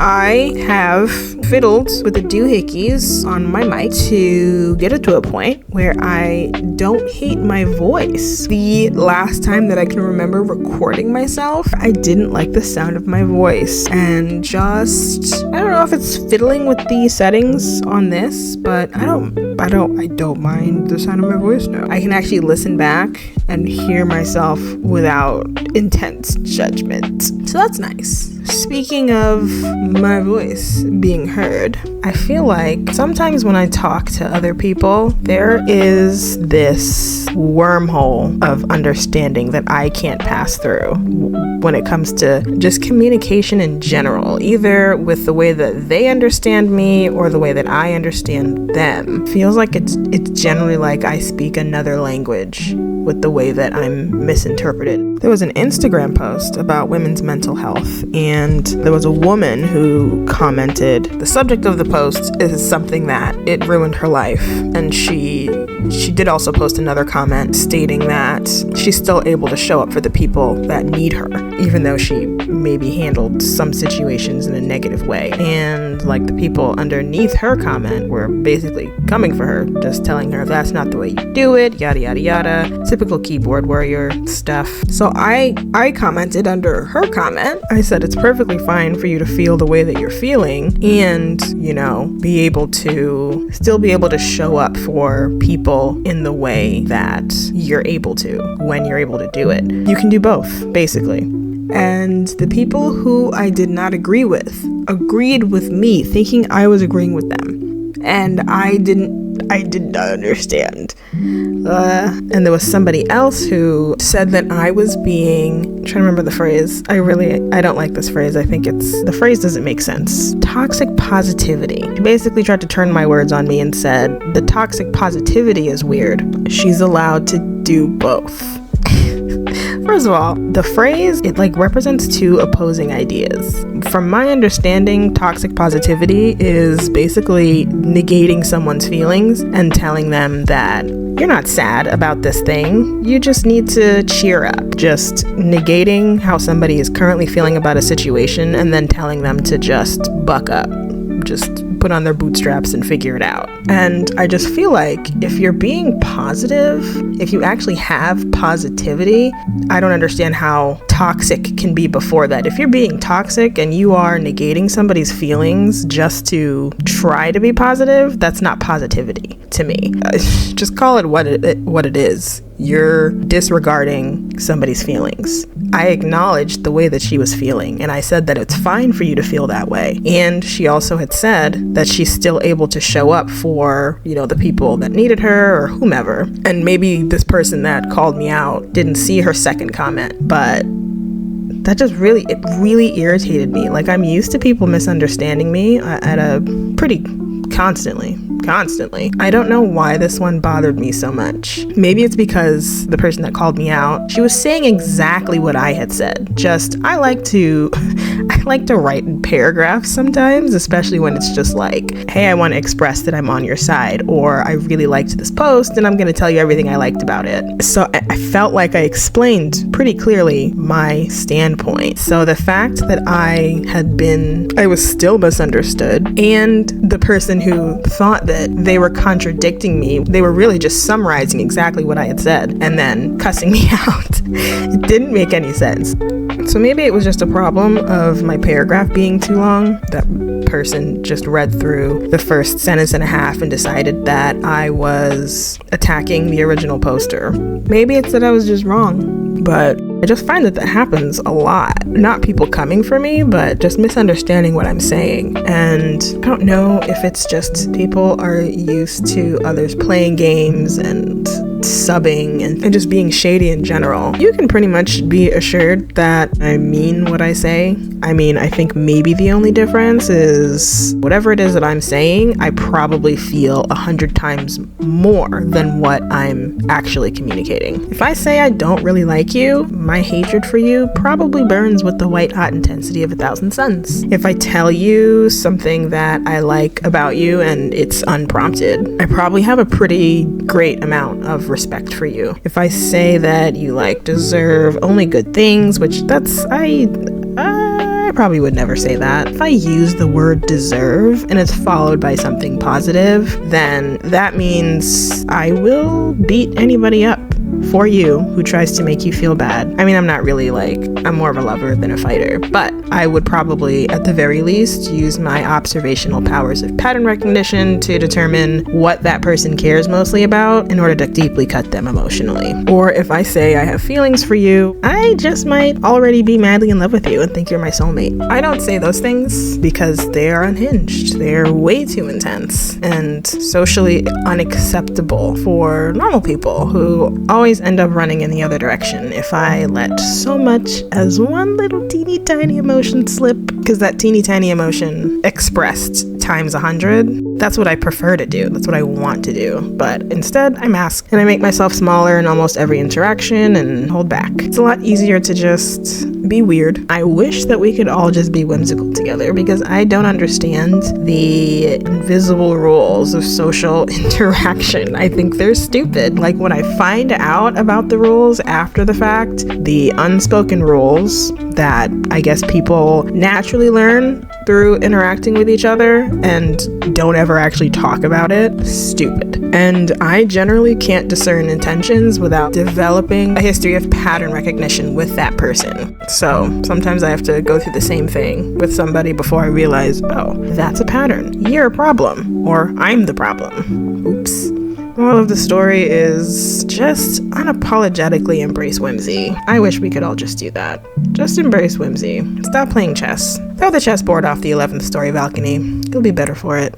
I have fiddled with the doohickeys on my mic to get it to a point where I don't hate my voice. The last time that I can remember recording myself, I didn't like the sound of my voice, and I don't know if it's fiddling with the settings on this, but I don't mind the sound of my voice now. I can actually listen back and hear myself without intense judgment. So that's nice. Speaking of my voice being heard, I feel like sometimes when I talk to other people, there is this wormhole of understanding that I can't pass through when it comes to just communication in general, either with the way that they understand me or the way that I understand them. Feels like it's generally like I speak another language with the way that I'm misinterpreted. There was an Instagram post about women's mental health, and there was a woman who commented, the subject of the post is something that it ruined her life, and she did also post another comment stating that she's still able to show up for the people that need her, even though she maybe handled some situations in a negative way. And like the people underneath her comment were basically coming for her, just telling her that's not the way you do it, yada yada yada, typical keyboard warrior stuff. So I commented under her comment. I said it's perfectly fine for you to feel the way that you're feeling and, be able to show up for people in the way that you're able to, when you're able to do it. You can do both, basically. And the people who I did not agree with agreed with me, thinking I was agreeing with them. And I did not understand. And there was somebody else who said that I was being, I'm trying to remember the phrase. I don't like this phrase. I think the phrase doesn't make sense. Toxic positivity. She basically tried to turn my words on me and said, the toxic positivity is weird. She's allowed to do both. First of all, the phrase, it represents two opposing ideas. From my understanding, toxic positivity is basically negating someone's feelings and telling them that you're not sad about this thing. You just need to cheer up. Just negating how somebody is currently feeling about a situation and then telling them to just buck up. Just put on their bootstraps and figure it out. And I just feel like if you're being positive, if you actually have positivity, I don't understand how toxic can be before that. If you're being toxic and you are negating somebody's feelings just to try to be positive, that's not positivity to me. Just call it what it is. You're disregarding somebody's feelings. I acknowledged the way that she was feeling, and I said that it's fine for you to feel that way. And she also had said that she's still able to show up for, the people that needed her or whomever. And maybe this person that called me out didn't see her second comment, but that just really irritated me. I'm used to people misunderstanding me at a pretty constantly. I don't know why this one bothered me so much. Maybe it's because the person that called me out, she was saying exactly what I had said. Just, I like to write in paragraphs sometimes, especially when it's just hey, I want to express that I'm on your side, or I really liked this post and I'm going to tell you everything I liked about it. So I felt like I explained pretty clearly my standpoint. So the fact that I was still misunderstood, and the person who thought that they were contradicting me, they were really just summarizing exactly what I had said and then cussing me out. It didn't make any sense. So maybe it was just a problem of my paragraph being too long. That person just read through the first sentence and a half and decided that I was attacking the original poster. Maybe it's that I was just wrong, but I just find that happens a lot. Not people coming for me, but just misunderstanding what I'm saying. And I don't know if it's just people are used to others playing games and subbing and just being shady in general. You can pretty much be assured that I mean what I say. I think maybe the only difference is whatever it is that I'm saying, I probably feel 100 times more than what I'm actually communicating. If I say I don't really like you, my hatred for you probably burns with the white hot intensity of 1,000 suns. If I tell you something that I like about you and it's unprompted, I probably have a pretty great amount of respect for you. If I say that you deserve only good things, which I probably would never say that. If I use the word deserve and it's followed by something positive, then that means I will beat anybody up for you who tries to make you feel bad. I mean, I'm not really I'm more of a lover than a fighter, but I would probably, at the very least, use my observational powers of pattern recognition to determine what that person cares mostly about in order to deeply cut them emotionally. Or if I say I have feelings for you, I just might already be madly in love with you and think you're my soulmate. I don't say those things because they are unhinged. They're way too intense and socially unacceptable for normal people who always end up running in the other direction if I let so much as one little teeny tiny emotion slip, because that teeny tiny emotion expressed times 100, that's what I prefer to do. That's what I want to do. But instead, I mask and I make myself smaller in almost every interaction and hold back. It's a lot easier to just be weird. I wish that we could all just be whimsical together, because I don't understand the invisible rules of social interaction. I think they're stupid. When I find out about the rules after the fact, the unspoken rules that I guess people naturally learn through interacting with each other and don't ever actually talk about it, stupid. And I generally can't discern intentions without developing a history of pattern recognition with that person. So sometimes I have to go through the same thing with somebody before I realize, oh, that's a pattern. You're a problem, or I'm the problem. Oops. The moral of the story is just unapologetically embrace whimsy. I wish we could all just do that. Just embrace whimsy. Stop playing chess. Throw the chessboard off the 11th story balcony. You'll be better for it.